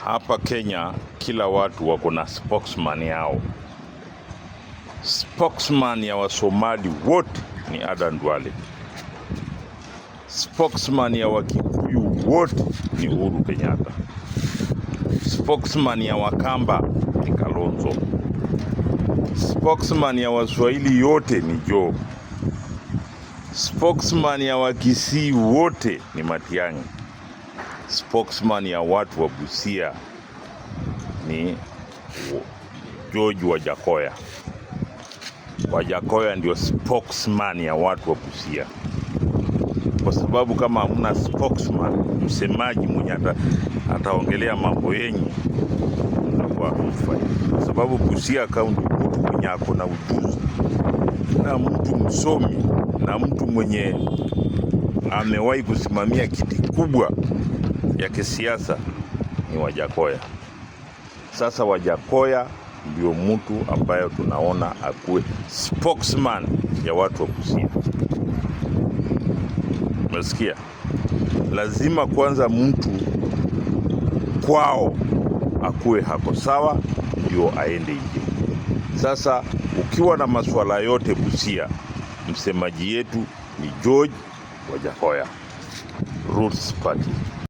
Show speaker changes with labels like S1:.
S1: Hapa Kenya kila watu wako na spokesman yao. Spokesman ya Wasomali wote ni Adan Duale. Spokesman ya Wakikuyu wote ni Uhuru Kenyatta. Spokesman ya Wakamba ni Kalonzo. Spokesman ya Waswahili yote ni Joe. Spokesman ya Wakisii wote ni Matiang'i. Spokesman ya watu wa Busia ni George Wajackoyah. Wajackoyah ndio spokesman ya watu wa Busia. Kwa sababu kama hamna spokesman, msemaji mwenye ataongelea mambo yenyu, mnakuwa hamfai. Kwa sababu Busia kaunti, mtu mwenye ako na ujuzi na mtu msomi na mtu mwenye amewahi kusimamia kiti kubwa ya kisiasa ni Wajackoyah. Sasa Wajackoyah ndio mtu ambayo tunaona akuwe spokesman ya watu wa Busia. Unasikia? Lazima kwanza mtu kwao akuwe hako sawa ndio aende nje. Sasa ukiwa na masuala yote Busia, msemaji yetu ni George Wajackoyah, Roots Party.